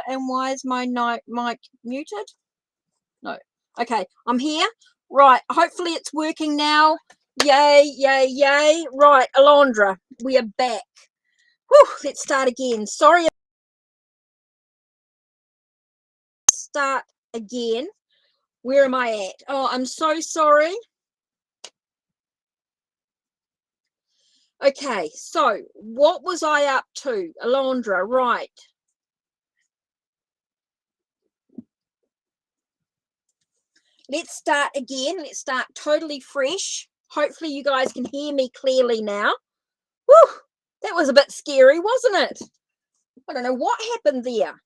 And why is my mic muted? No. Okay, I'm here. Right, hopefully it's working now. Yay, yay, yay. Right, Alondra, we are back. Whew, let's start again. Sorry. Start again. Where am I at? Oh, I'm so sorry. Okay, so what was I up to? Alondra, right. Let's start again. Let's start totally fresh. Hopefully you guys can hear me clearly now. Whew, that was a bit scary, wasn't it? I don't know what happened there.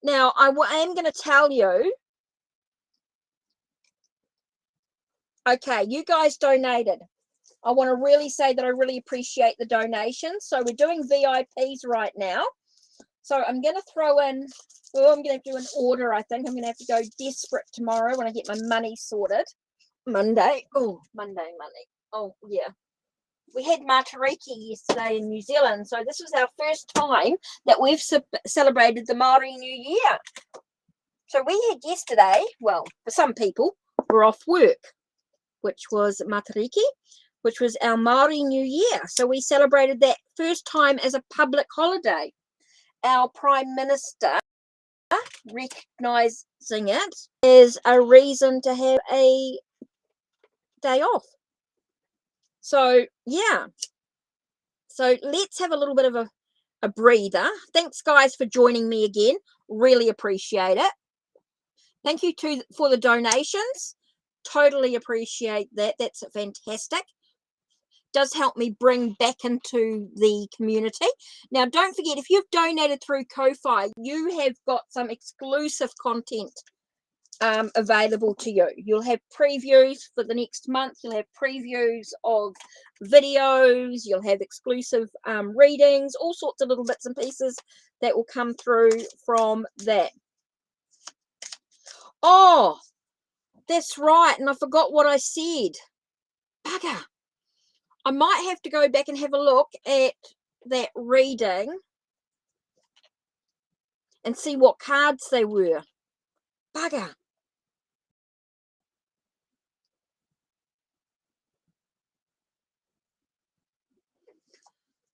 Now, I am going to tell you. Okay, you guys donated. I want to really say that I really appreciate the donations. So we're doing VIPs right now. So I'm going to throw in, oh, I'm going to do an order. I think I'm going to have to go desperate tomorrow when I get my money sorted. Monday. Oh, Monday. Oh, yeah. We had Matariki yesterday in New Zealand. So this was our first time that we've celebrated the Māori New Year. So we had yesterday, well, for some people, we're off work, which was Matariki, which was our Māori New Year. So we celebrated that first time as a public holiday. Our Prime Minister recognising it as a reason to have a day off. So, yeah. So let's have a little bit of a breather. Thanks, guys, for joining me again. Really appreciate it. Thank you for the donations. Totally appreciate that. That's fantastic. Does help me bring back into the community. Now, don't forget, if you've donated through Ko-Fi, you have got some exclusive content available to you. You'll have previews for the next month. You'll have previews of videos. You'll have exclusive readings, all sorts of little bits and pieces that will come through from that. Oh, that's right. And I forgot what I said. Bugger. I might have to go back and have a look at that reading and see what cards they were. Bugger.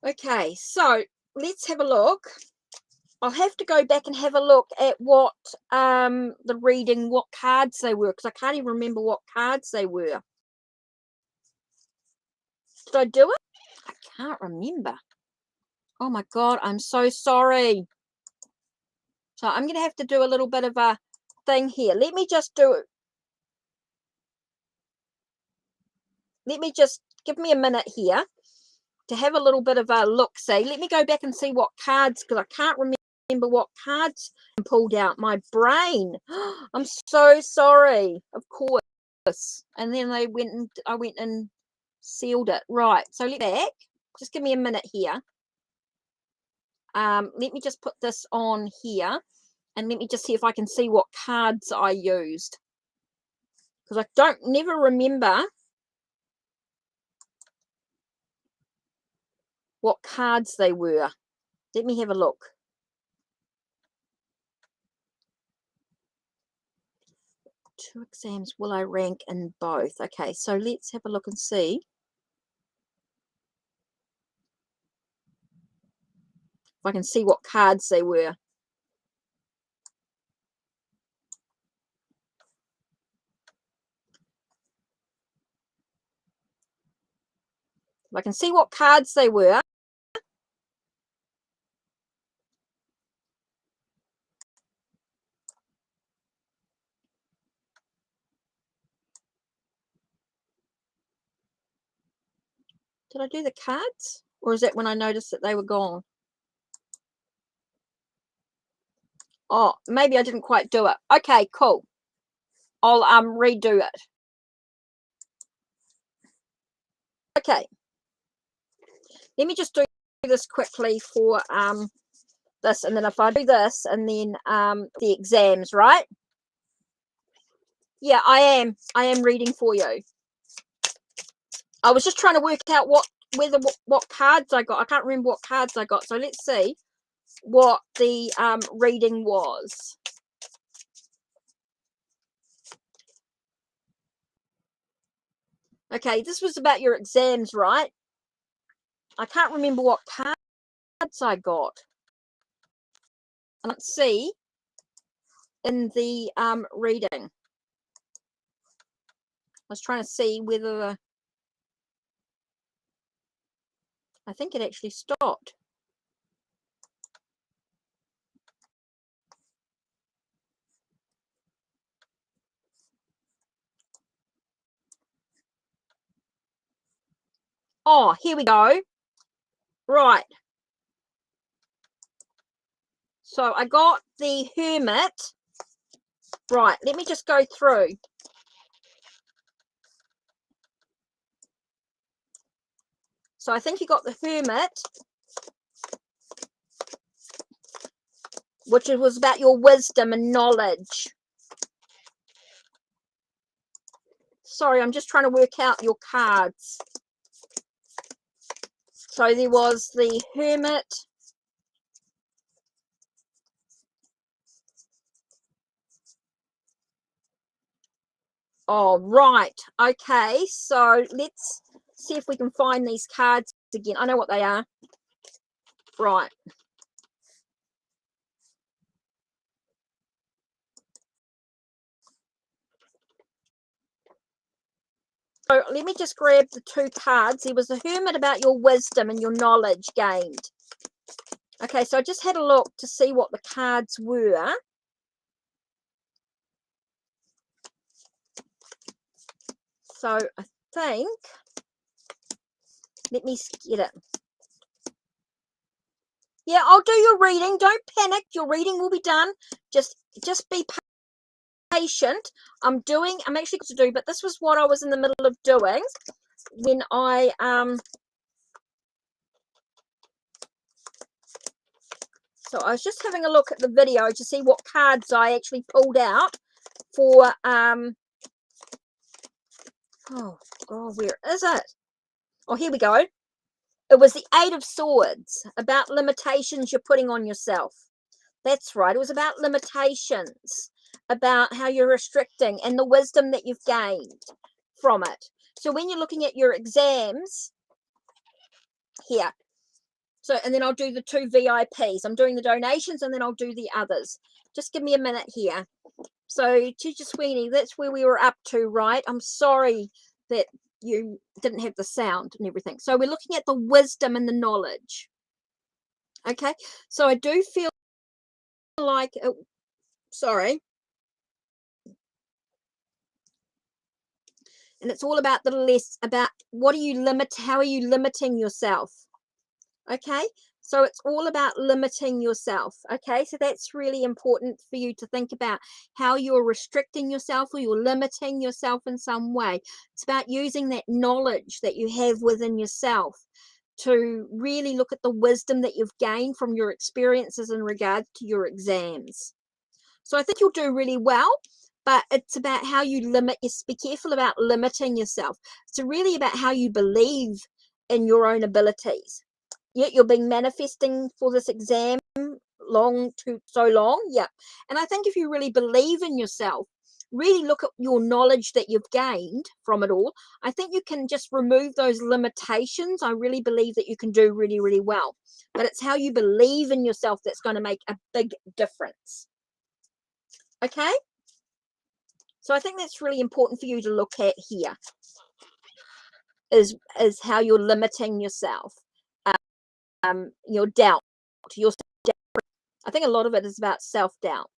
Okay, so let's have a look. I'll have to go back and have a look at what the reading, what cards they were, because I can't even remember what cards they were. Did I do it? I can't remember. Oh my God, I'm so sorry. So I'm going to have to do a little bit of a thing here. Let me just do it. Let me just give me a minute here to have a little bit of a look-see. Let me go back and see what cards, because I can't remember what cards I pulled out. My brain. I'm so sorry. Of course. And then I went and sealed it. Right. So let me back. Just give me a minute here. Let me just put this on here, and let me just see if I can see what cards I used, because I never remember what cards they were. Let me have a look. Two exams, will I rank in both? Okay, so let's have a look and see. If I can see what cards they were. If I can see what cards they were. Did I do the cards? Or is that when I noticed that they were gone? Oh, maybe I didn't quite do it. Okay, cool. I'll redo it. Okay. Let me just do this quickly for this, and then if I do this and then the exams, right? Yeah, I am reading for you. I was just trying to work out what cards I got. I can't remember what cards I got. So let's see. what the reading was. Okay, this was about your exams, right? I can't remember what cards I got. Let's see in the reading. I was trying to see whether I think it actually stopped. Oh, here we go. Right. So I got the Hermit. Right, let me just go through. So I think you got the Hermit, which was about your wisdom and knowledge. Sorry, I'm just trying to work out your cards. So there was the Hermit. Oh, right. Okay, so let's see if we can find these cards again. I know what they are. Right. So let me just grab the two cards. There was the Hermit about your wisdom and your knowledge gained. Okay, so I just had a look to see what the cards were. So I think, let me get it. Yeah, I'll do your reading. Don't panic. Your reading will be done. Just be patient. I'm actually going to do, but this was what I was in the middle of doing when I so I was just having a look at the video to see what cards I actually pulled out for oh god, where is it? Oh, here we go. It was the Eight of Swords, about limitations you're putting on yourself. That's right. It was about limitations, about how you're restricting and the wisdom that you've gained from it. So when you're looking at your exams here, so, and then I'll do the two VIPs. I'm doing the donations and then I'll do the others. Just give me a minute here. So Teacher Sweeney, that's where we were up to, right? I'm sorry that you didn't have the sound and everything. So we're looking at the wisdom and the knowledge. Okay, so I do feel like, sorry. And it's all about about what are you how are you limiting yourself? Okay, so it's all about limiting yourself. Okay, so that's really important for you to think about how you're restricting yourself or you're limiting yourself in some way. It's about using that knowledge that you have within yourself to really look at the wisdom that you've gained from your experiences in regards to your exams. So I think you'll do really well, but it's about how you limit be careful about limiting yourself. It's really about how you believe in your own abilities. Yet you've been manifesting for this exam so long. Yeah. And I think if you really believe in yourself, really look at your knowledge that you've gained from it all, I think you can just remove those limitations. I really believe that you can do really, really well. But it's how you believe in yourself that's going to make a big difference. Okay? So I think that's really important for you to look at here, is how you're limiting yourself. Your doubt, your self-doubt. I think a lot of it is about self-doubt.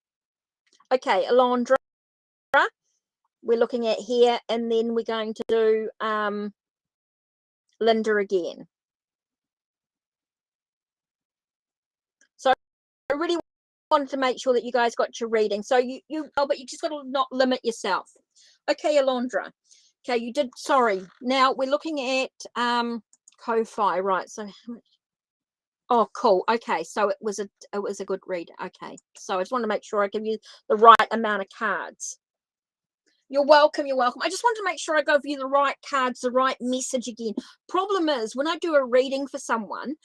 Okay, Alondra, we're looking at here, and then we're going to do Linda again. So I really wanted to make sure that you guys got your reading. So but you just got to not limit yourself. Okay, Alondra. Okay, you did, sorry. Now we're looking at Ko-Fi, right? So oh, cool. Okay, so it was a good read. Okay, so I just want to make sure I give you the right amount of cards. You're welcome. You're welcome. I just want to make sure I give you the right cards, the right message again. Problem is, when I do a reading for someone,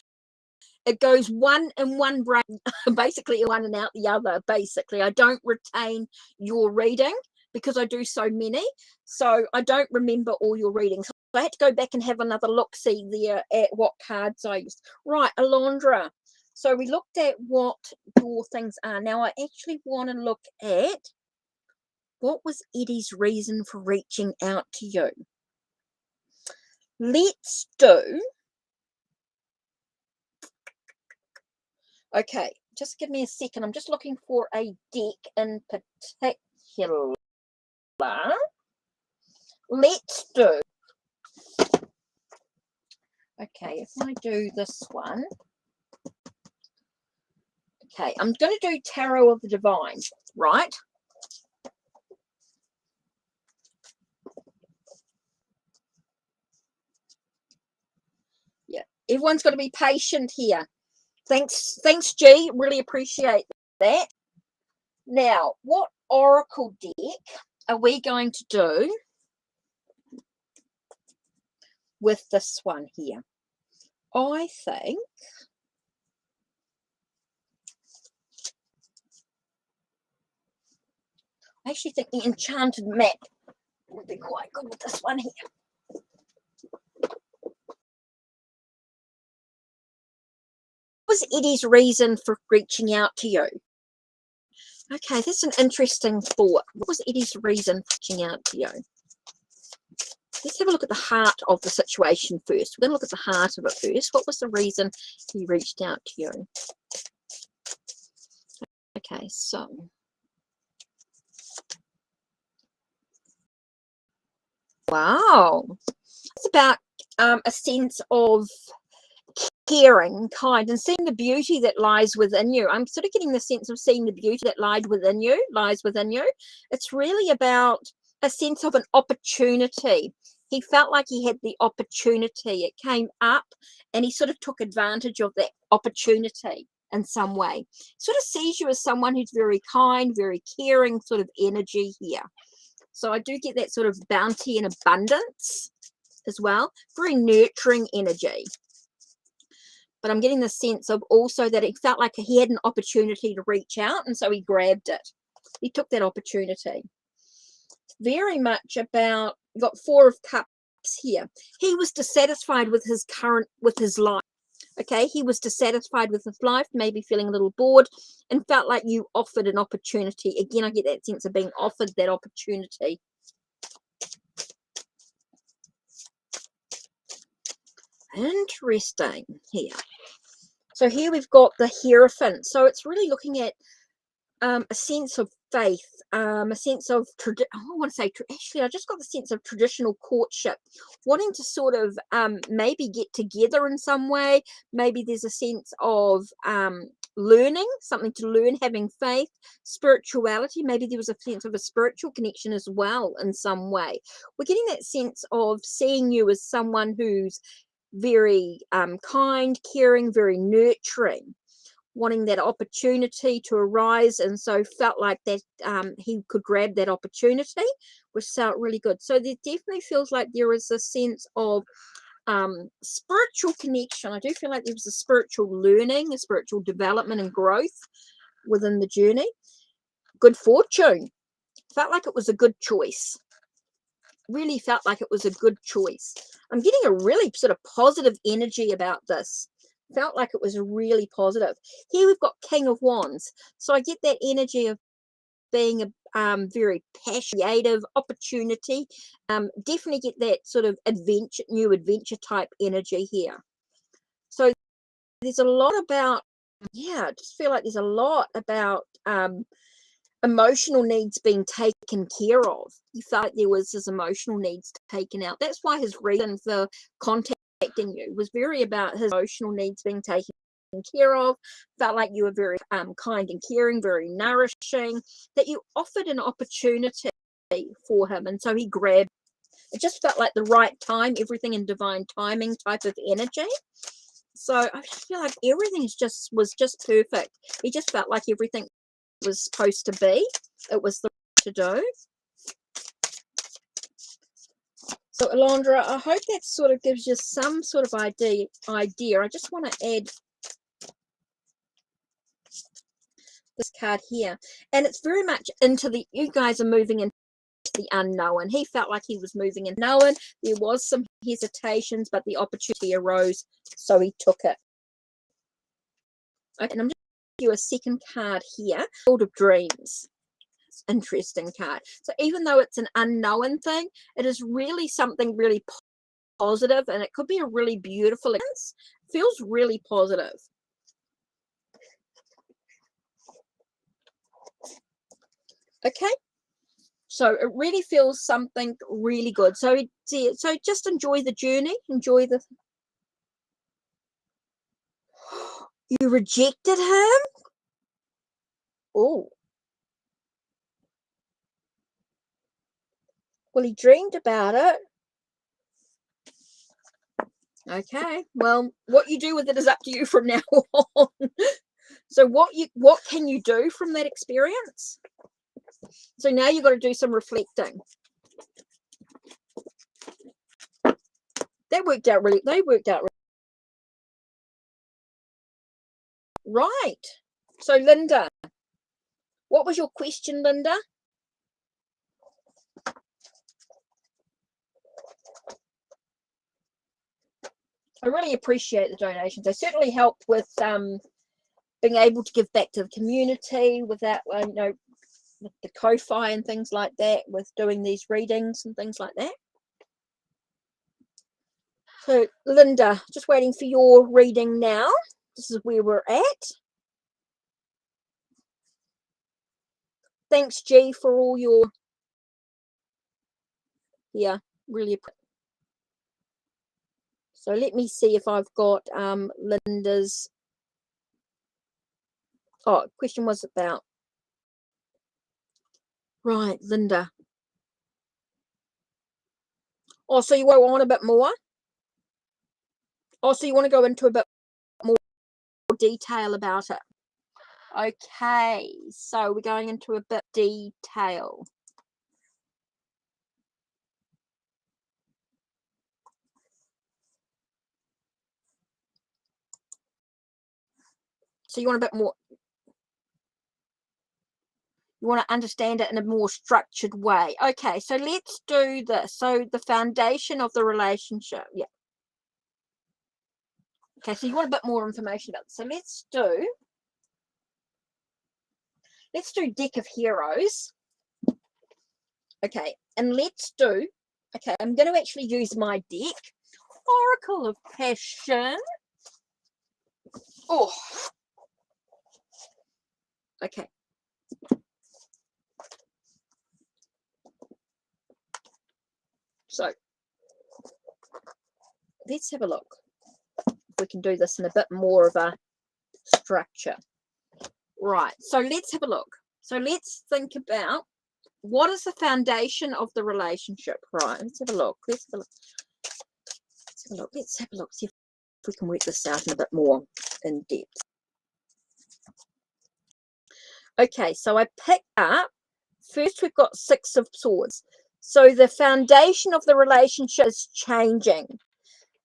It goes one in one brain, basically one and out the other. Basically, I don't retain your reading because I do so many, so I don't remember all your readings. So I had to go back and have another look-see there at what cards I used. Right, Alondra. So we looked at what your things are. Now I actually want to look at what was Eddie's reason for reaching out to you. Let's do... Okay, just give me a second. I'm just looking for a deck in particular. Let's do... Okay, if I do this one... Okay, I'm going to do Tarot of the Divine, right? Yeah, everyone's got to be patient here. Thanks, G. Really appreciate that. Now, what oracle deck are we going to do with this one here? I think I actually think the Enchanted Map would be quite good with this one here. What was Eddie's reason for reaching out to you? Okay, that's an interesting thought. What was Eddie's reason for reaching out to you? Let's have a look at the heart of the situation first. We're going to look at the heart of it first. What was the reason he reached out to you? Okay, so... Wow. It's about a sense of caring, kind, and seeing the beauty that lies within you. I'm sort of getting the sense of seeing the beauty that lies within you. It's really about a sense of an opportunity. He felt like he had the opportunity. It came up and he sort of took advantage of that opportunity in some way. Sort of sees you as someone who's very kind, very caring sort of energy here. So I do get that sort of bounty and abundance as well. Very nurturing energy. But I'm getting the sense of also that it felt like he had an opportunity to reach out, and so he grabbed it. He took that opportunity. Very much about, you've got Four of Cups here. He was dissatisfied with his life. Okay, he was dissatisfied with his life, maybe feeling a little bored, and felt like you offered an opportunity. Again, I get that sense of being offered that opportunity. Interesting here. So here we've got the Hierophant. So it's really looking at a sense of faith, a sense of, I just got the sense of traditional courtship, wanting to sort of maybe get together in some way. Maybe there's a sense of learning, something to learn, having faith, spirituality. Maybe there was a sense of a spiritual connection as well in some way. We're getting that sense of seeing you as someone who's very kind, caring, very nurturing, wanting that opportunity to arise, and so felt like that he could grab that opportunity, which felt really good. So there definitely feels like there is a sense of spiritual connection. I do feel like there was a spiritual learning, a spiritual development and growth within the journey. Good fortune. Felt like it was a good choice. Really felt like it was a good choice. I'm getting a really sort of positive energy about this. Felt like it was really positive. Here we've got King of Wands. So I get that energy of being a very passionate opportunity. Definitely get that sort of new adventure type energy here. So there's a lot about, I just feel like there's a lot about emotional needs being taken care of. He felt like there was his emotional needs taken out. That's why his reason for contacting you was very about his emotional needs being taken care of. Felt like you were very kind and caring, very nourishing, that you offered an opportunity for him, and so he grabbed. It just felt like the right time, everything in divine timing type of energy. So I just feel like everything was just perfect. He just felt like everything was supposed to be. It was the right to do. So Alondra, I hope that sort of gives you some sort of idea. I just want to add this card here, and it's very much into the, you guys are moving into the unknown. He felt like he was moving in unknown. There was some hesitations, but the opportunity arose, so he took it. Okay, and I'm just going to give you a second card here, Field of Dreams. It's an interesting card. So even though it's an unknown thing, it is really something really positive, and it could be a really beautiful experience. Feels really positive. Okay, so it really feels something really good. So just enjoy the journey, enjoy the. You rejected him? Oh, well, he dreamed about it. Okay, well, what you do with it is up to you from now on. So what can you do from that experience? So now you've got to do some reflecting. They worked out really. Right. So Linda, what was your question, Linda? I really appreciate the donations. They certainly help with being able to give back to the community with that, you know, with the Ko-Fi and things like that, with doing these readings and things like that. So Linda, just waiting for your reading now. This is where we're at. Thanks, G, for all your, yeah, really appreciate. So let me see if I've got Linda's. Oh, question was about. Right, Linda. Oh, so you want a bit more? Oh, so you want to go into a bit more detail about it? Okay, so we're going into a bit detail. So you want a bit more, you want to understand it in a more structured way. Okay, so let's do this. So the foundation of the relationship. Yeah. Okay, so you want a bit more information about this. So let's do Deck of Heroes. Okay, and okay, I'm going to actually use my deck. Oracle of Passion. Oh. Okay. So let's have a look. We can do this in a bit more of a structure. Right, so let's have a look. So let's think about what is the foundation of the relationship. Right, let's have a look. Let's have a look. See if we can work this out in a bit more in depth. Okay, so I picked up, first we've got Six of Swords. So the foundation of the relationship is changing.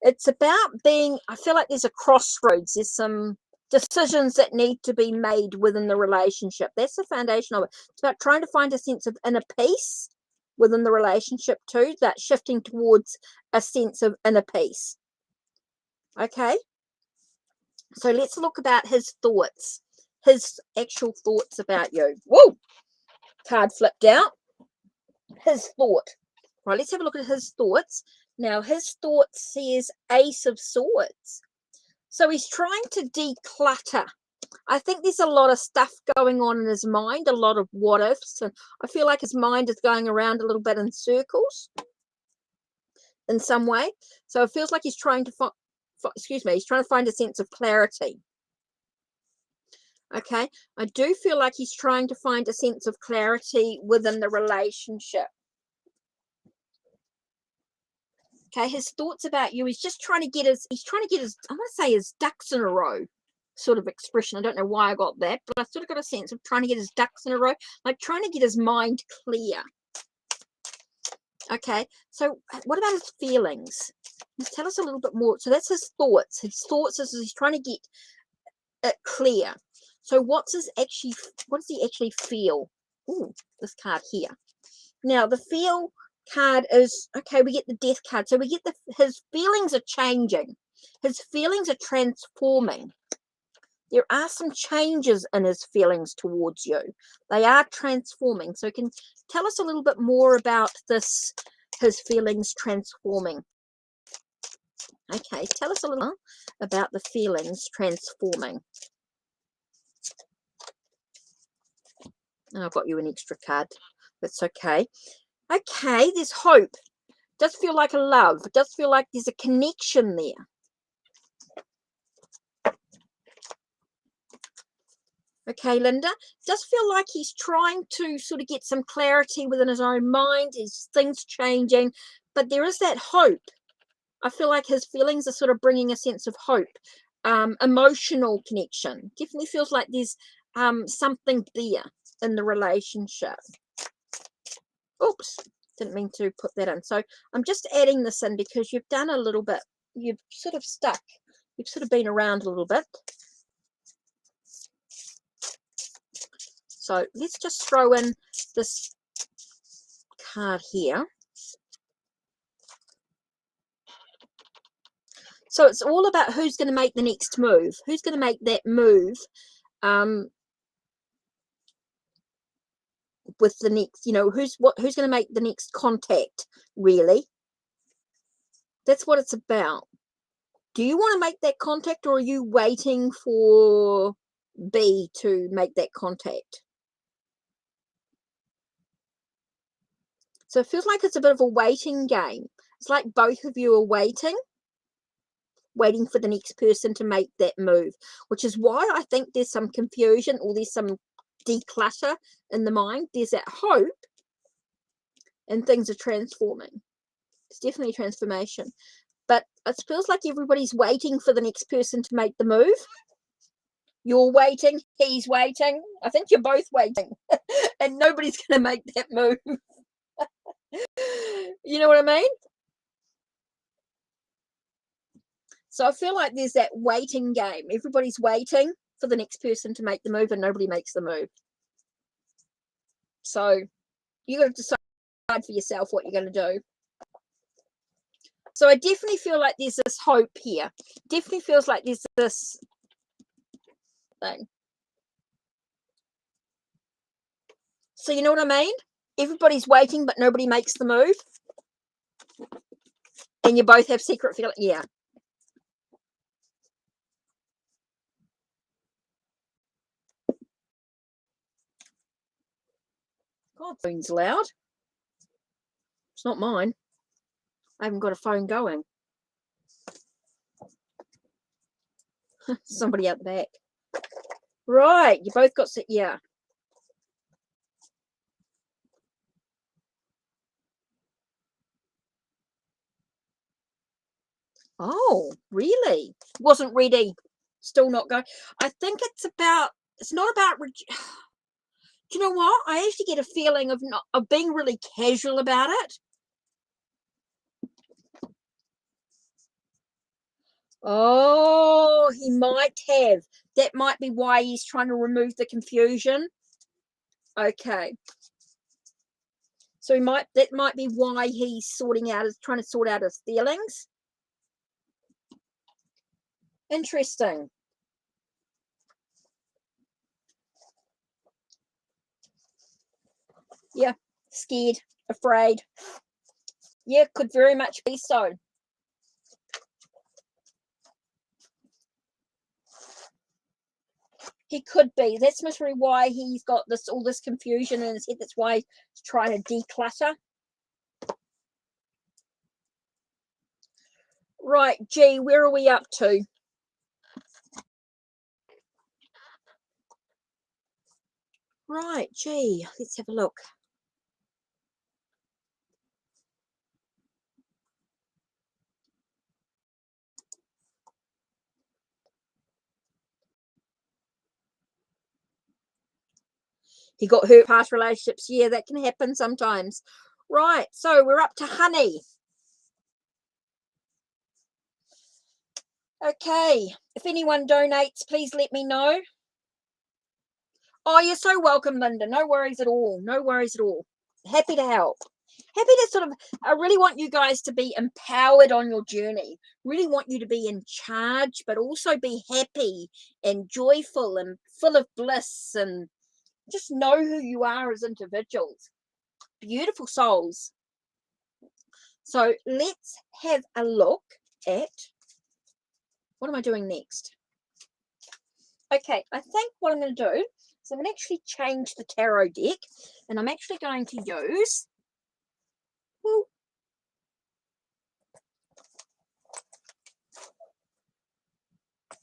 It's about being, I feel like there's a crossroads. There's some decisions that need to be made within the relationship. That's the foundation of it. It's about trying to find a sense of inner peace within the relationship too, that shifting towards a sense of inner peace. Okay, so let's look about his thoughts, his actual thoughts about you. Whoa, card flipped out. His thought. Right, let's have a look at his thoughts. Now his thoughts says Ace of Swords. So he's trying to declutter. I think there's a lot of stuff going on in his mind, a lot of what ifs, and I feel like his mind is going around a little bit in circles in some way. So it feels like he's trying to he's trying to find a sense of clarity. Okay, I do feel like he's trying to find a sense of clarity within the relationship. Okay, his thoughts about you, he's trying to get his, I want to say his ducks in a row sort of expression. I don't know why I got that, but I sort of got a sense of trying to get his ducks in a row, like trying to get his mind clear. Okay, so what about his feelings? Tell us a little bit more. So that's his thoughts. His thoughts is he's trying to get it clear. So what does he actually feel? Ooh, this card here. Now the feel card is, okay, we get the death card. So we get his feelings are changing. His feelings are transforming. There are some changes in his feelings towards you. They are transforming. So can tell us a little bit more about this, his feelings transforming. Okay, tell us a little about the feelings transforming. And I've got you an extra card. That's okay. Okay, there's hope. Does feel like a love. It does feel like there's a connection there. Okay, Linda, does feel like he's trying to sort of get some clarity within his own mind. Is things changing, but there is that hope. I feel like his feelings are sort of bringing a sense of hope, emotional connection. Definitely feels like there's something there in the relationship. Oops, didn't mean to put that in. So I'm just adding this in because you've done a little bit. You've sort of stuck. You've sort of been around a little bit. So let's just throw in this card here. So it's all about who's going to make the next move. Who's going to make that move with the next, you know, who's going to make the next contact, really. That's what it's about. Do you want to make that contact, or are you waiting for B to make that contact? So it feels like it's a bit of a waiting game. It's like both of you are waiting for the next person to make that move, which is why I think there's some confusion, or there's some declutter in the mind. There's that hope, and things are transforming. It's definitely transformation, but it feels like everybody's waiting for the next person to make the move. You're waiting, he's waiting. I think you're both waiting, and nobody's going to make that move. You know what I mean? So I feel like there's that waiting game. Everybody's waiting for the next person to make the move, and nobody makes the move. So you got to decide for yourself what you're going to do. So I definitely feel like there's this hope here. Definitely feels like there's this thing. So you know what I mean? Everybody's waiting, but nobody makes the move. And you both have secret feeling. Yeah. God, phone's loud. It's not mine. I haven't got a phone going. Somebody out the back. Right, you both got, yeah. Oh, really? Wasn't ready. Still not going. I think it's not about, do you know what? I actually get a feeling of being really casual about it. Oh, he might have. That might be why he's trying to remove the confusion. Okay. So that might be why he's trying to sort out his feelings. Interesting. Yeah, scared, afraid. Yeah, could very much be so. He could be. That's literally why he's got all this confusion in his head. That's why he's trying to declutter. Right, G, where are we up to? Right, G, let's have a look. He got hurt past relationships. Yeah, that can happen sometimes. Right, so we're up to Honey. Okay, if anyone donates, please let me know. Oh, you're so welcome, Linda. No worries at all. No worries at all. Happy to help. Happy to sort of, I really want you guys to be empowered on your journey. Really want you to be in charge, but also be happy and joyful and full of bliss and just know who you are as individuals. Beautiful souls. So let's have a look at, what am I doing next? Okay, I think what I'm going to do is I'm going to actually change the tarot deck, and I'm actually going to use,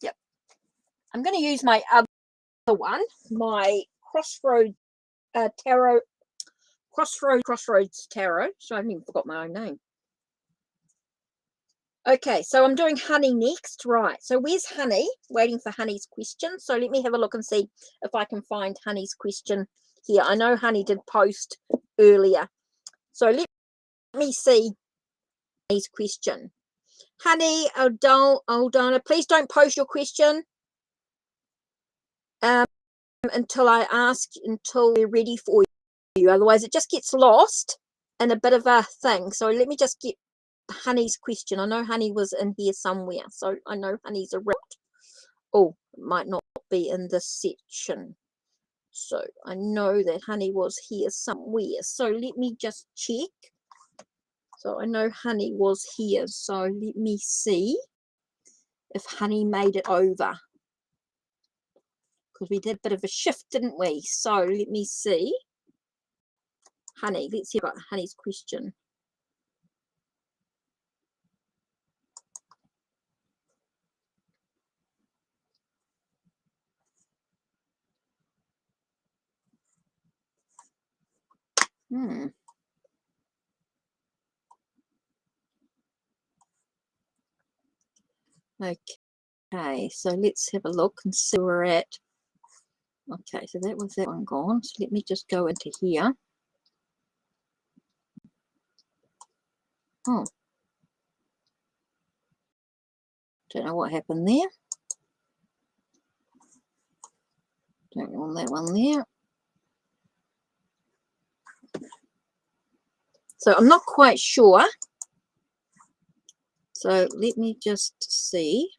yep, I'm going to use my other one, my Crossroads Tarot, Crossroads Tarot. So I haven't even forgot my own name. Okay, so I'm doing Honey next. Right, so where's Honey? Waiting for Honey's question. So let me have a look and see if I can find Honey's question here. I know Honey did post earlier. So let me see Honey's question. Honey, Aldana, please don't post your question until I ask, until we're ready for you. Otherwise, it just gets lost in a bit of a thing. So let me just get Honey's question. I know Honey was in here somewhere, so I know Honey's around. Oh, it might not be in this section. So I know that Honey was here somewhere. So let me just check. So I know Honey was here. So let me see if Honey made it over. Because we did a bit of a shift, didn't we? So let me see. Honey, let's hear about Honey's question. Okay, so let's have a look and see where we're at. Okay, so that was that one gone. So let me just go into here. Oh, don't know what happened there. Don't want that one there. So I'm not quite sure. So let me just see.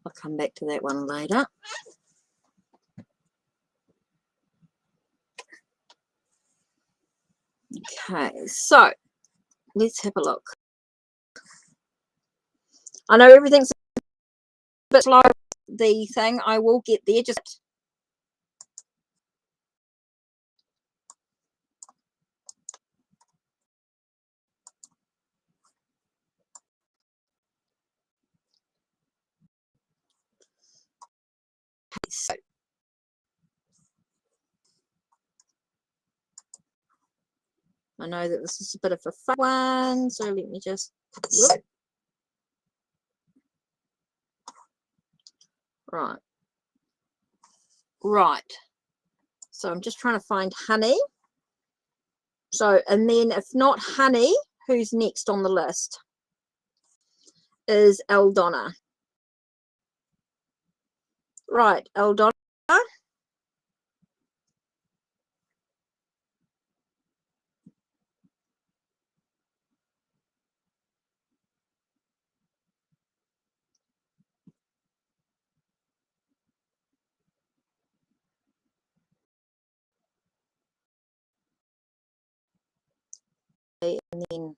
I'll come back to that one later. Okay, so let's have a look. I know everything's a bit slow, the thing. I will get there. Just so I know that this is a bit of a fun one, so let me just whoop. Right. So I'm just trying to find Honey. So, and then if not Honey, who's next on the list? Is Aldana. Right, Aldana. And then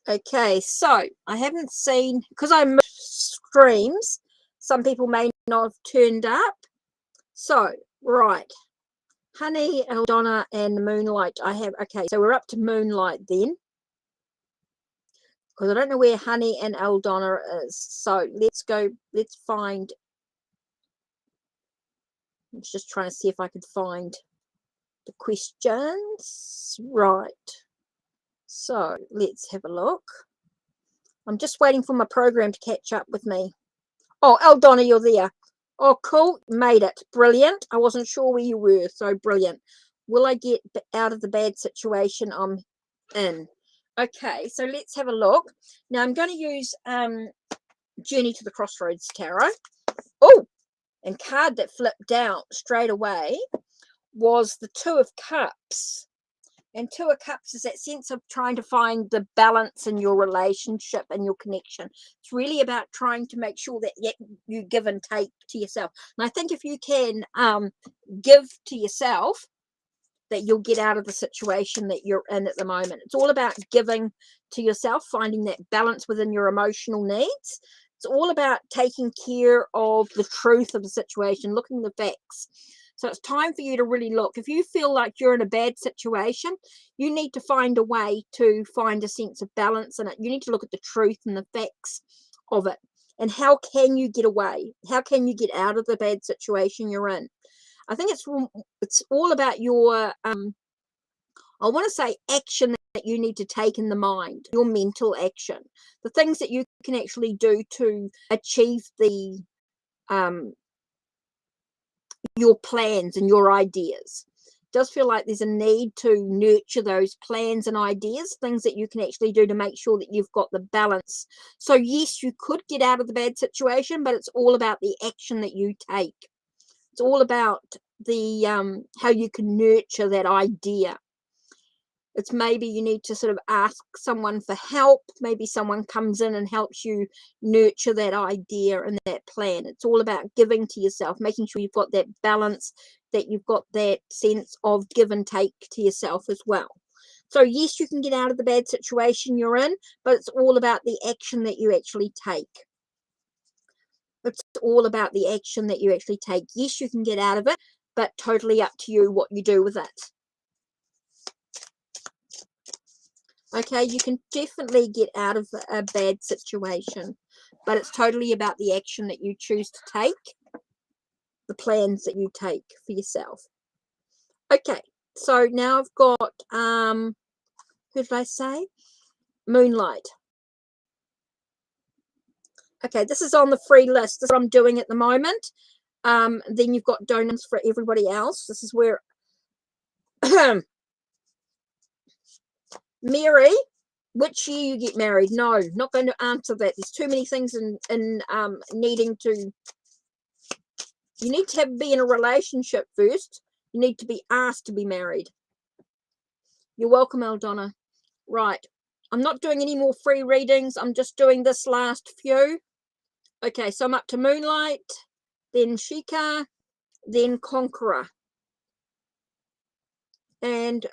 okay, so I haven't seen, because I moved streams, some people may not have turned up. So, right, Honey, Aldana, and Moonlight. I have, okay, so we're up to Moonlight then. Because I don't know where Honey and Aldana is. So let's go, let's find, I'm just trying to see if I could find the questions. Right. So let's have a look. I'm just waiting for my program to catch up with me. Oh, Aldana, you're there. Oh, cool. Made it. Brilliant. I wasn't sure where you were, so brilliant. Will I get out of the bad situation I'm in? Okay, so let's have a look. Now I'm going to use Journey to the Crossroads Tarot. Oh, and card that flipped out straight away was the Two of Cups. And Two of Cups is that sense of trying to find the balance in your relationship and your connection. It's really about trying to make sure that you give and take to yourself. And I think if you can give to yourself, that you'll get out of the situation that you're in at the moment. It's all about giving to yourself, finding that balance within your emotional needs. It's all about taking care of the truth of the situation, looking at the facts. So it's time for you to really look. If you feel like you're in a bad situation, you need to find a way to find a sense of balance in it. You need to look at the truth and the facts of it. And how can you get away? How can you get out of the bad situation you're in? I think it's all about your, I want to say action that you need to take in the mind, your mental action, the things that you can actually do to achieve the, your plans and your ideas. It does feel like there's a need to nurture those plans and ideas, things that you can actually do to make sure that you've got the balance. So yes, you could get out of the bad situation, but it's all about the action that you take. It's all about the how you can nurture that idea. It's maybe you need to sort of ask someone for help. Maybe someone comes in and helps you nurture that idea and that plan. It's all about giving to yourself, making sure you've got that balance, that you've got that sense of give and take to yourself as well. So yes, you can get out of the bad situation you're in, but it's all about the action that you actually take. It's all about the action that you actually take. Yes, you can get out of it, but totally up to you what you do with it. Okay, you can definitely get out of a bad situation, but it's totally about the action that you choose to take, the plans that you take for yourself. Okay, so now I've got, who did I say? Moonlight. Okay, this is on the free list. This is what I'm doing at the moment. Then you've got donuts for everybody else. This is where Mary, which year you get married? No, not going to answer that. There's too many things in needing to. You need to be in a relationship first. You need to be asked to be married. You're welcome, Eldonna. Right. I'm not doing any more free readings. I'm just doing this last few. Okay, so I'm up to Moonlight, then Shika, then Conqueror. And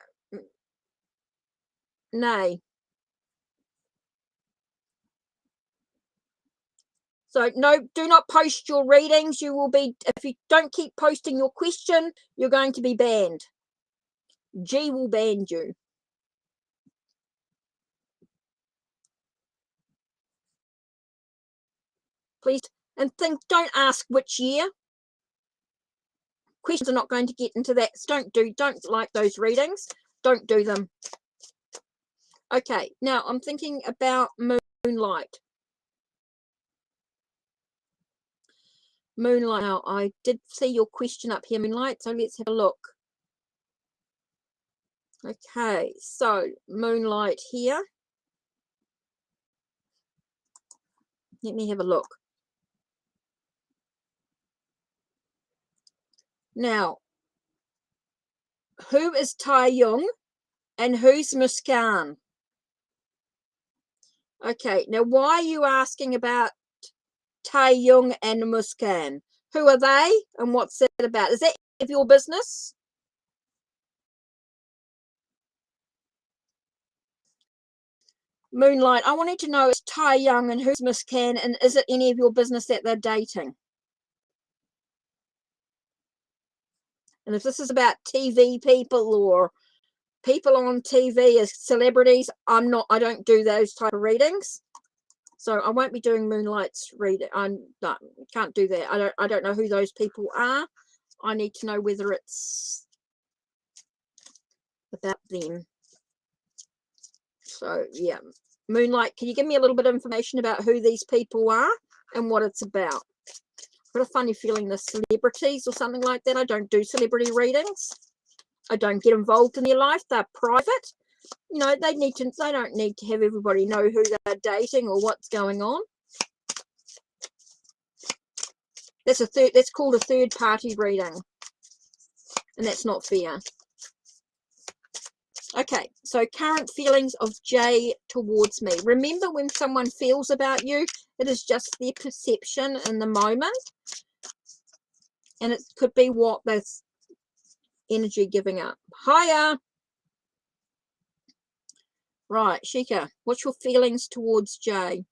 Nay. So no, do not post your readings. You will be, if you don't keep posting your question, you're going to be banned. G will ban you. Please, and think, don't ask which year. Questions are not going to get into that. So don't like those readings. Don't do them. Okay, now I'm thinking about Moonlight. Moonlight. Now, I did see your question up here, Moonlight, so let's have a look. Okay, so Moonlight here. Let me have a look. Now, who is Taeyong and who's Muskan? Okay, now why are you asking about Taeyong and Muskan? Who are they and what's that about? Is that of your business? Moonlight, I wanted to know, is Taeyong and who's Muskan, and is it any of your business that they're dating? And if this is about TV people or people on TV as celebrities, I don't do those type of readings. So I won't be doing Moonlight's reading. Can't do that. I don't know who those people are. I need to know whether it's about them. So yeah, Moonlight, can you give me a little bit of information about who these people are and what it's about? Got a funny feeling the celebrities or something like that. I don't do celebrity readings. I don't get involved in their life. They're private. You know, they don't need to have everybody know who they're dating or what's going on. That's called a third party reading. And that's not fair. Okay, so current feelings of Jay towards me. Remember, when someone feels about you, it is just their perception in the moment. And it could be what this energy giving up. Hiya. Right, Shika, what's your feelings towards Jay?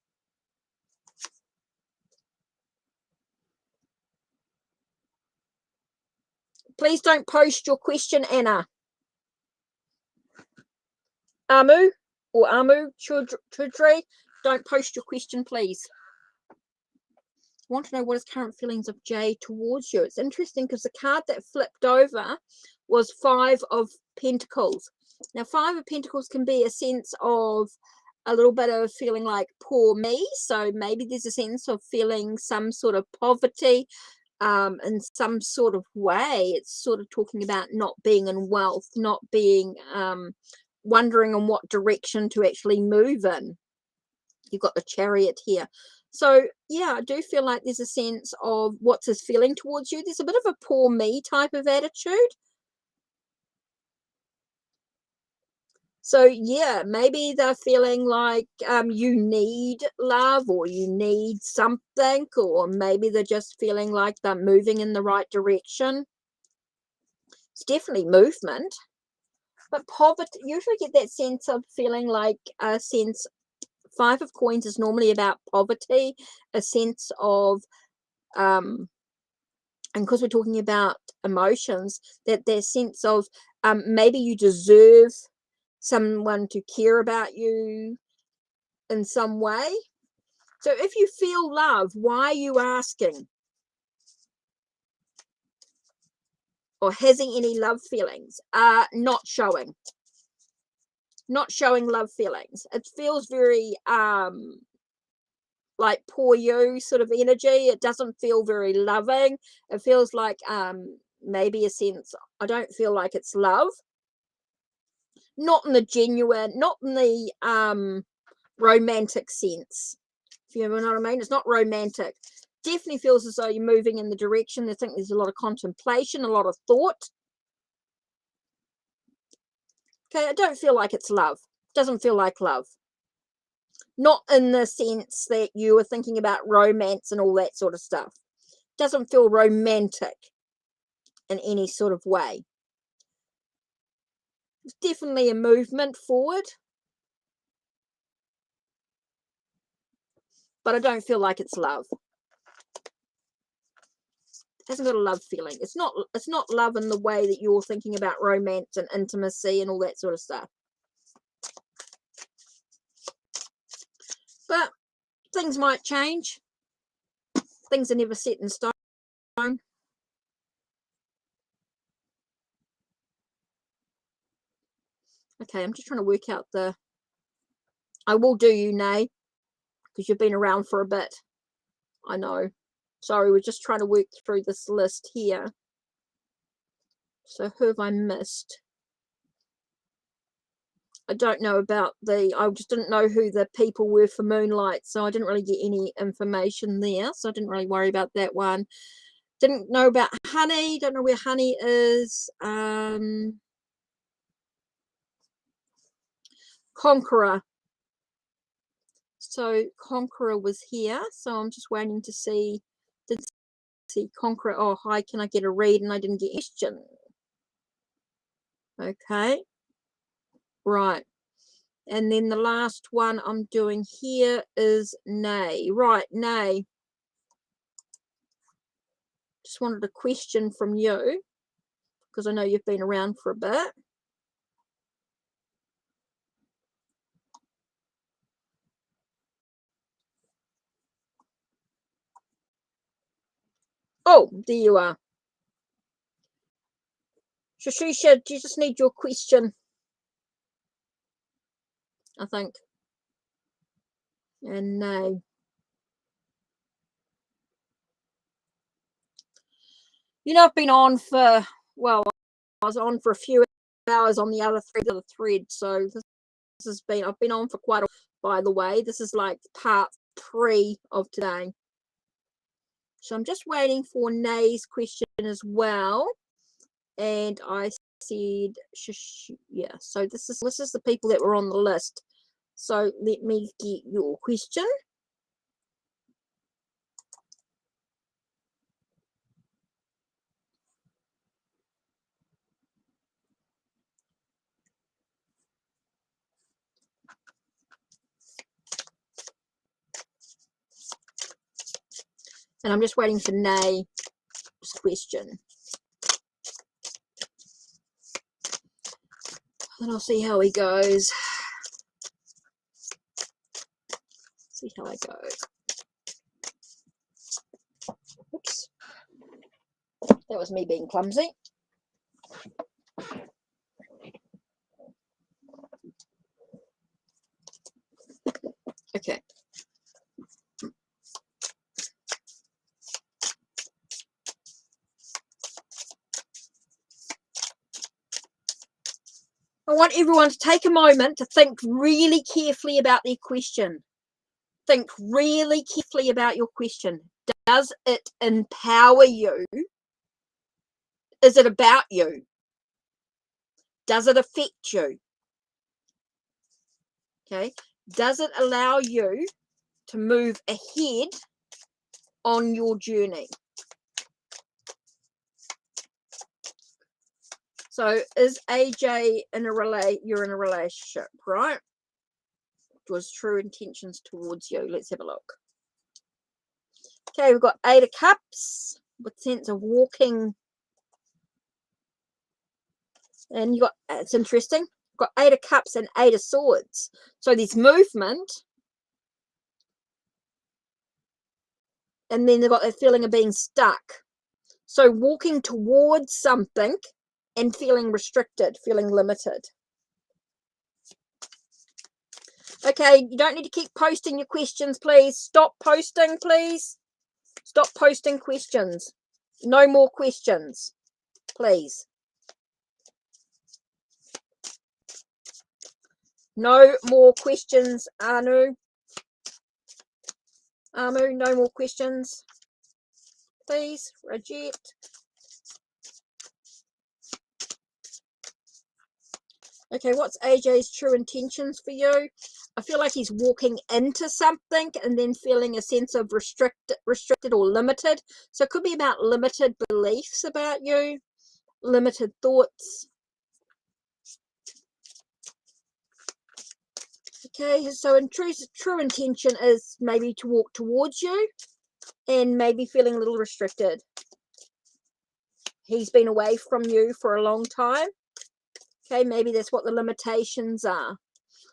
Please don't post your question, Anna. Amu or Amu Chudri, don't post your question, please. I want to know what his current feelings of Jay towards you. It's interesting because the card that flipped over was 5 of Pentacles. Now, 5 of Pentacles can be a sense of a little bit of feeling like poor me. So maybe there's a sense of feeling some sort of poverty in some sort of way. It's sort of talking about not being in wealth, not being wondering in what direction to actually move in. You've got the Chariot here. So yeah, I do feel like there's a sense of what's his feeling towards you. There's a bit of a poor me type of attitude. So yeah, maybe they're feeling like you need love or you need something, or maybe they're just feeling like they're moving in the right direction. It's definitely movement. But poverty, usually get that sense of feeling like a sense. 5 of Coins is normally about poverty, a sense of and because we're talking about emotions, that their sense of maybe you deserve someone to care about you in some way. So if you feel love, why are you asking? Or having any love feelings? Not showing love feelings. It feels very like poor you sort of energy. It doesn't feel very loving. It feels like maybe a sense, I don't feel like it's love. Not in the genuine, not in the romantic sense, if you know what I mean. It's not romantic. Definitely feels as though you're moving in the direction. I think there's a lot of contemplation, a lot of thought. Okay, I don't feel like it's love. Doesn't feel like love. Not in the sense that you were thinking about romance and all that sort of stuff. Doesn't feel romantic in any sort of way. It's definitely a movement forward, but I don't feel like it's love. It hasn't got a love feeling. It's not love in the way that you're thinking about romance and intimacy and all that sort of stuff. But things might change. Things are never set in stone. Okay, I'm just trying to work out I will do you, Nay, because you've been around for a bit. I know. Sorry, we're just trying to work through this list here. So who have I missed? I don't know about I just didn't know who the people were for Moonlight, so I didn't really get any information there, so I didn't really worry about that one. Didn't know about Honey, don't know where Honey is. Conqueror. So Conqueror was here, so I'm just waiting to see. Did see Conqueror? Oh, hi, can I get a read? And I didn't get a question. Okay, right. And then the last one I'm doing here is Nay. Right, Nay. Just wanted a question from you, because I know you've been around for a bit. Oh, there you are. Shashisha, do you just need your question? I think. And Nay. You know, I've been on for, well, I was on for a few hours on the other thread, so this has been, I've been on for quite a while, by the way. This is like part 3 of today. So I'm just waiting for Nay's question as well. And I said, yeah, so this is the people that were on the list. So let me get your question. And I'm just waiting for Nay's question. And I'll see how he goes. See how I go. Oops. That was me being clumsy. Okay. I want everyone to take a moment to think really carefully about their question. Think really carefully about your question. Does it empower you? Is it about you? Does it affect you? Okay. Does it allow you to move ahead on your journey? So is AJ you're in a relationship, right? It was true intentions towards you. Let's have a look. Okay, we've got 8 of Cups with sense of walking. And you got, it's interesting, you've got 8 of Cups and 8 of Swords. So there's movement. And then they've got that feeling of being stuck. So walking towards something and feeling restricted, feeling limited. Okay, you don't need to keep posting your questions, please. Stop posting, please. Stop posting questions. No more questions, please. No more questions, Anu. Amu, no more questions, please. Rajit. Okay, what's AJ's true intentions for you? I feel like he's walking into something and then feeling a sense of restricted or limited. So it could be about limited beliefs about you, limited thoughts. Okay, so in true intention is maybe to walk towards you and maybe feeling a little restricted. He's been away from you for a long time. Okay, maybe that's what the limitations are.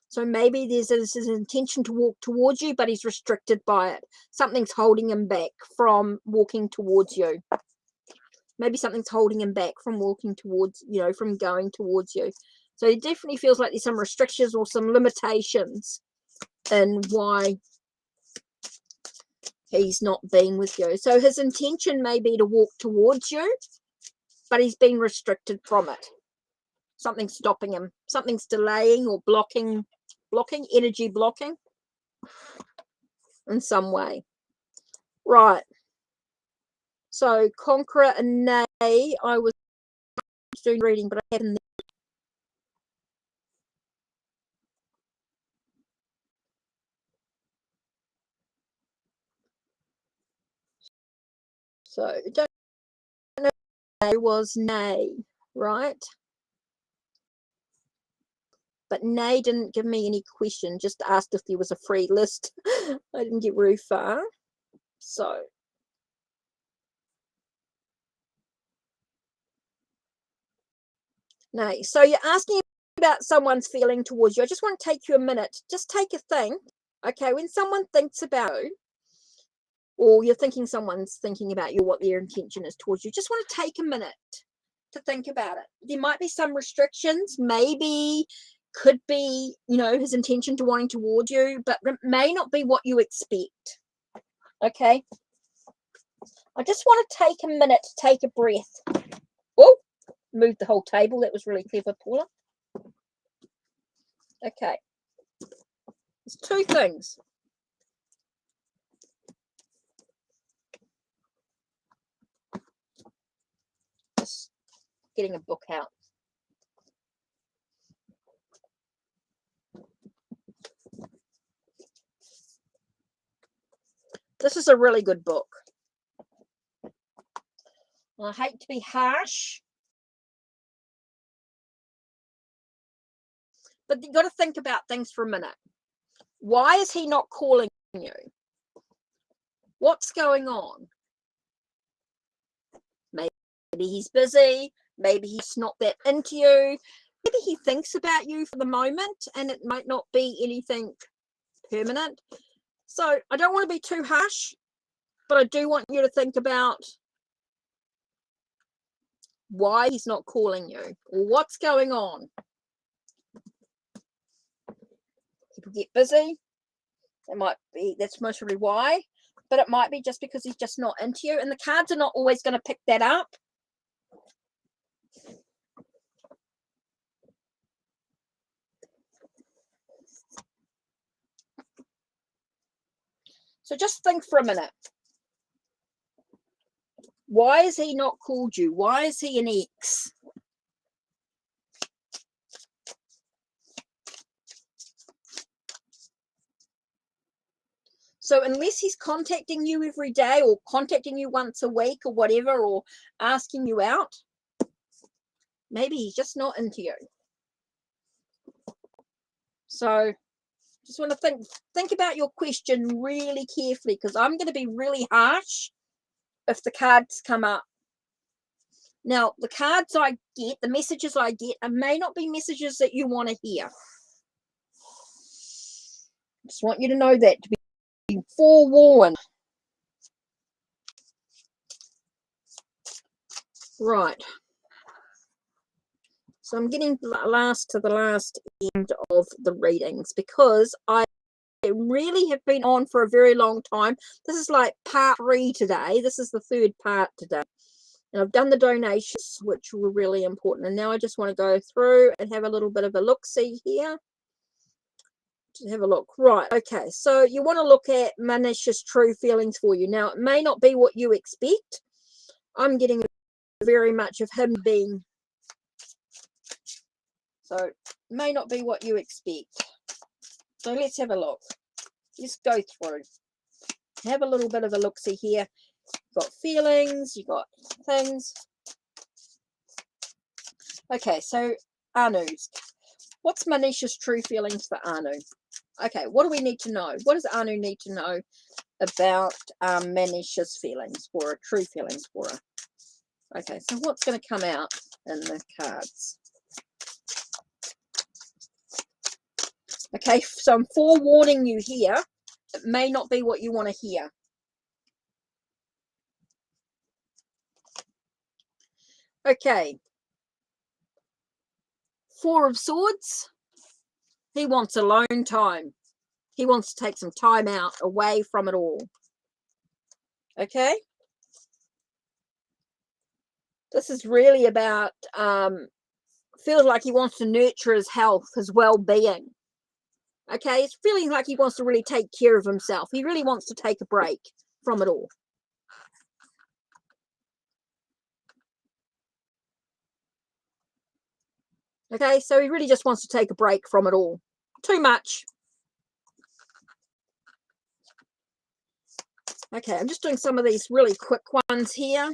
So maybe there's his intention to walk towards you, but he's restricted by it. Something's holding him back from walking towards you. Maybe something's holding him back from walking towards, from going towards you. So he definitely feels like there's some restrictions or some limitations in why he's not being with you. So his intention may be to walk towards you, but he's been restricted from it. Something's stopping him. Something's delaying or blocking, energy blocking in some way. Right. So Conqueror and Nay, I was doing reading, but I haven't. So don't know. Nay was Nay, right? But Nay didn't give me any question, just asked if there was a free list. I didn't get very far. So Nay, so you're asking about someone's feeling towards you. I just want to take you a minute. Just take a think. Okay, when someone thinks about you, or you're thinking someone's thinking about you, what their intention is towards you, just want to take a minute to think about it. There might be some restrictions, maybe could be, his intention to wanting towards you, but it may not be what you expect. Okay. I just want to take a minute to take a breath. Oh, moved the whole table. That was really clever, Paula. Okay. There's two things. Just getting a book out. This is a really good book. I hate to be harsh, but you've got to think about things for a minute. Why is he not calling you? What's going on? Maybe he's busy. Maybe he's not that into you. Maybe he thinks about you for the moment and it might not be anything permanent. So I don't want to be too harsh, but I do want you to think about why he's not calling you or what's going on. People get busy. It might be, that's mostly why, but it might be just because he's just not into you, and the cards are not always going to pick that up. So just think for a minute. Why has he not called you? Why is he an ex? So unless he's contacting you every day or contacting you once a week or whatever, or asking you out, maybe he's just not into you. So just want to think about your question really carefully, because I'm going to be really harsh if the cards come up. Now, the cards I get, the messages I get, may not be messages that you want to hear. Just want you to know that, to be forewarned. Right. So I'm getting to the last end of the readings, because I really have been on for a very long time. This is like part 3 today. This is the third part today. And I've done the donations, which were really important. And now I just want to go through and have a little bit of a look-see here. Just have a look. Right, okay. So you want to look at Manisha's true feelings for you. Now, it may not be what you expect. I'm getting very much of him being... So it may not be what you expect. So let's have a look. Let's go through. Have a little bit of a look-see here. You've got feelings, you've got things. Okay, so Anu's. What's Manisha's true feelings for Anu? Okay, what do we need to know? What does Anu need to know about Manisha's feelings for her, true feelings for her? Okay, so what's going to come out in the cards? Okay, so I'm forewarning you here. It may not be what you want to hear. Okay. 4 of Swords. He wants alone time. He wants to take some time out away from it all. Okay. This is really about, feels like he wants to nurture his health, his well-being. Okay. It's feeling like he wants to really take care of himself. He really wants to take a break from it all. Okay. So he really just wants to take a break from it all. Too much. Okay, I'm just doing some of these really quick ones here,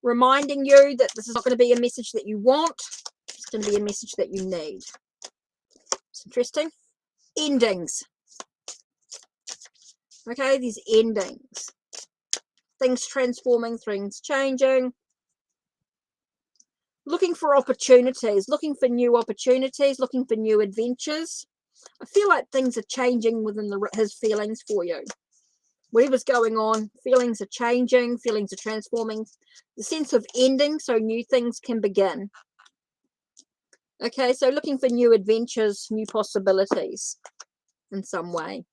reminding you that this is not going to be a message that you want. It's going to be a message that you need. It's interesting. Endings. Okay, these endings. Things transforming, things changing. Looking for opportunities, looking for new opportunities, looking for new adventures. I feel like things are changing within his feelings for you. Whatever's going on, feelings are changing, feelings are transforming. The sense of ending, so new things can begin. Okay, so looking for new adventures, new possibilities in some way.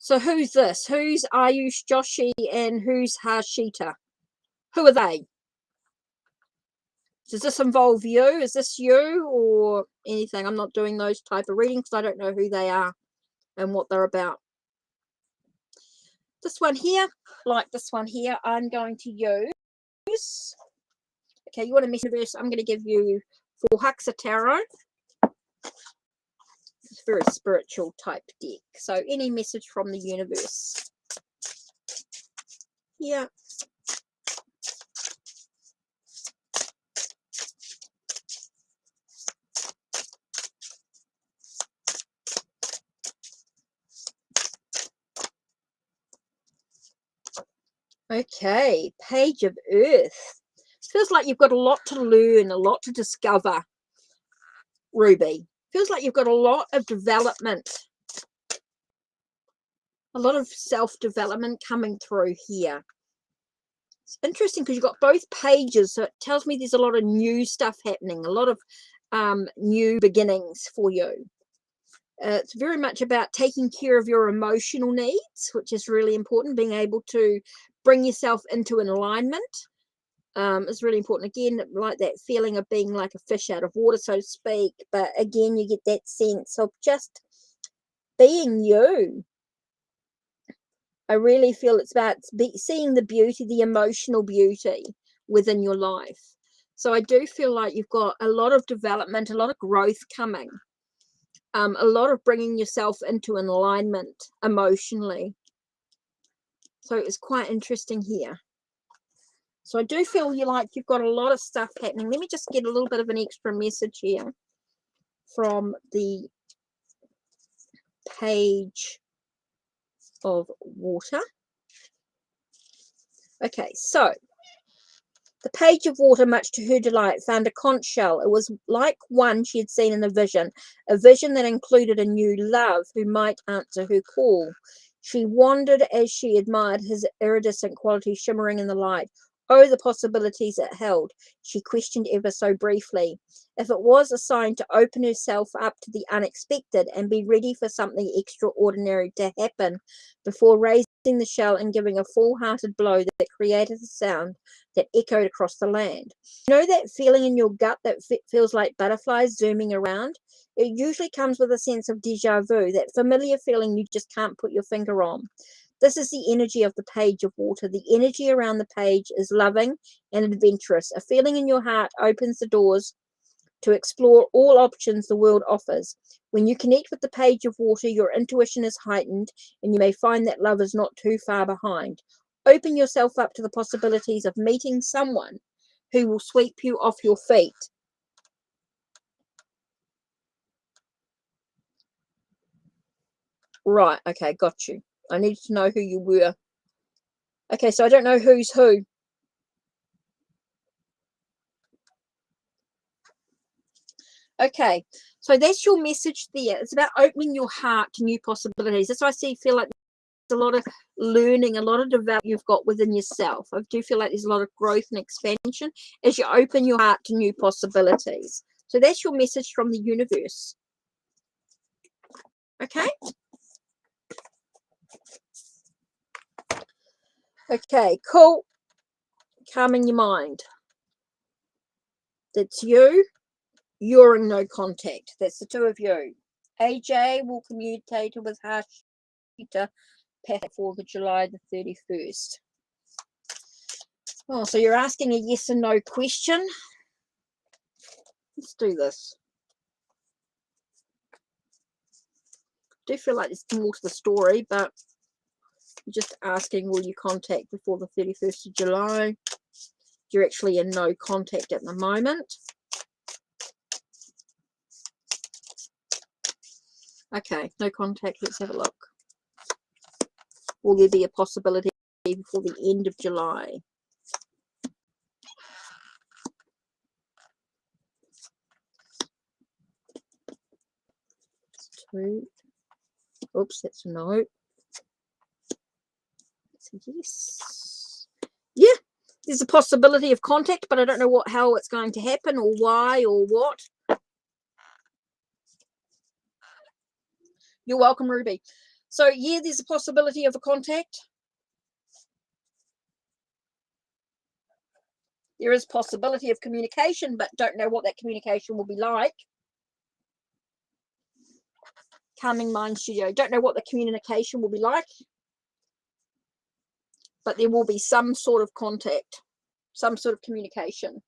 So who's this? Who's Ayush Joshi and who's Harshita? Who are they? Does this involve you? Is this you or anything? I'm not doing those type of readings because I don't know who they are and what they're about. This one here, like this one here, I'm going to use. Okay, you want a message? I'm going to give you 4 Huxa Tarot. It's a very spiritual type deck. So any message from the universe. Yeah. Okay, Page of Earth. Feels like you've got a lot to learn, a lot to discover, Ruby. Feels like you've got a lot of development, a lot of self-development coming through here. It's interesting because you've got both pages, so it tells me there's a lot of new stuff happening, a lot of new beginnings for you. It's very much about taking care of your emotional needs, which is really important, being able to bring yourself into an alignment. It's really important. Again, like that feeling of being like a fish out of water, so to speak. But again, you get that sense of just being you. I really feel it's about seeing the beauty, the emotional beauty within your life. So I do feel like you've got a lot of development, a lot of growth coming. A lot of bringing yourself into an alignment emotionally. So it's quite interesting here. So I do feel you've got a lot of stuff happening. Let me just get a little bit of an extra message here from the Page of Water. Okay, so the Page of Water, much to her delight, found a conch shell. It was like one she had seen in a vision that included a new love who might answer her call. She wondered as she admired his iridescent quality shimmering in the light. Oh, the possibilities it held, she questioned ever so briefly. If it was a sign to open herself up to the unexpected and be ready for something extraordinary to happen before raising the shell and giving a full-hearted blow that created a sound that echoed across the land. You know that feeling in your gut that feels like butterflies zooming around? It usually comes with a sense of déjà vu, that familiar feeling you just can't put your finger on. This is the energy of the Page of Water. The energy around the page is loving and adventurous. A feeling in your heart opens the doors to explore all options the world offers. When you connect with the Page of Water, your intuition is heightened, and you may find that love is not too far behind. Open yourself up to the possibilities of meeting someone who will sweep you off your feet. Right, okay, got you. I need to know who you were. Okay, so I don't know who's who. Okay, so that's your message there. It's about opening your heart to new possibilities. That's why I feel like there's a lot of learning, a lot of development you've got within yourself. I do feel like there's a lot of growth and expansion as you open your heart to new possibilities. So that's your message from the universe. Okay? Okay, cool. Calming your mind. That's you. You're in no contact. That's the two of you. AJ will communicate with Harshita for the July the 31st. Oh, so you're asking a yes and no question. Let's do this. I do feel like there's more to the story, but you're just asking, will you contact before the 31st of July? You're actually in no contact at the moment. Okay, no contact. Let's have a look. Will there be a possibility before the end of July? Two. Oops, that's a no. That's a yes. Yeah, there's a possibility of contact, but I don't know how it's going to happen or why or what. You're welcome, Ruby. So yeah, there's a possibility of a contact. There is possibility of communication, but don't know what that communication will be like. Calming Mind Studio, don't know what the communication will be like, but there will be some sort of contact, some sort of communication.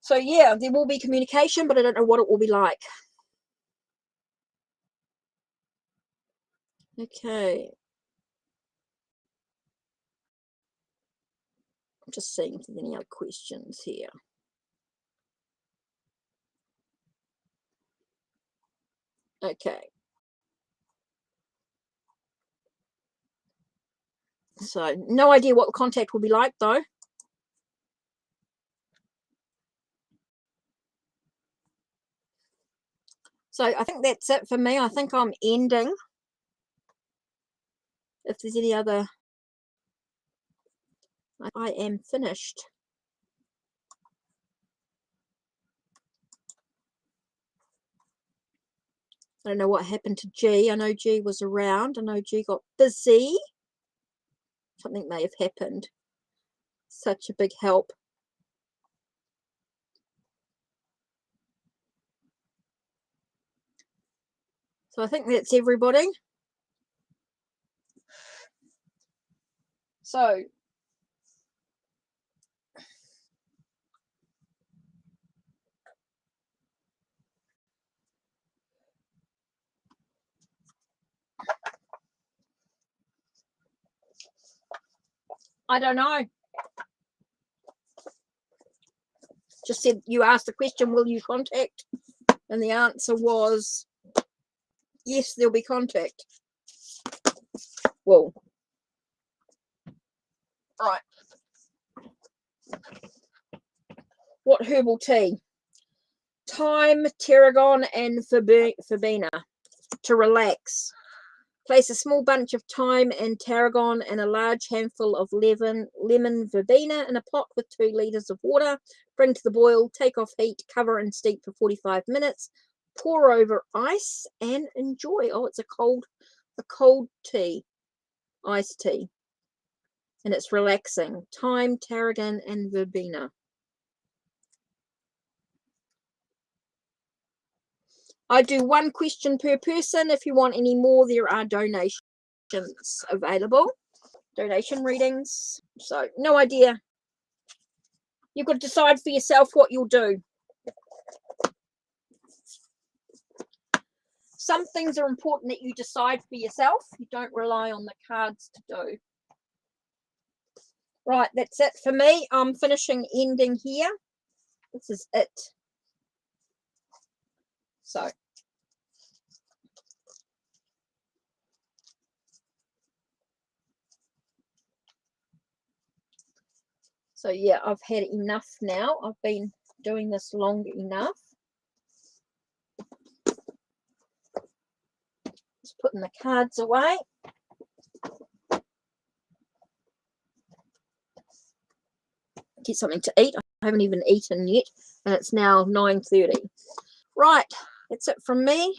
So yeah, there will be communication, but I don't know what it will be like. Okay. I'm just seeing if there's any other questions here. Okay. So no idea what the contact will be like though. So I think that's it for me. I think I'm ending. If there's any other, I am finished. I don't know what happened to G. I know G was around. I know G got busy. Something may have happened. Such a big help. So I think that's everybody. So I don't know. Just said, you asked the question, will you contact? And the answer was, yes, there'll be contact. Well, right. What herbal tea? Thyme, tarragon, and verbena to relax. Place a small bunch of thyme and tarragon and a large handful of lemon verbena in a pot with 2 liters of water. Bring to the boil, take off heat, cover and steep for 45 minutes. Pour over ice and enjoy. Oh, it's a cold tea, iced tea. And it's relaxing. Thyme, tarragon, and verbena. I do 1 question per person. If you want any more, there are donations available. Donation readings. So no idea. You've got to decide for yourself what you'll do. Some things are important that you decide for yourself. You don't rely on the cards to do. Right, that's it for me. I'm ending here. This is it. So yeah, I've had enough now. I've been doing this long enough. Just putting the cards away. Get something to eat. I haven't even eaten yet, and it's now 9:30. Right, that's it from me.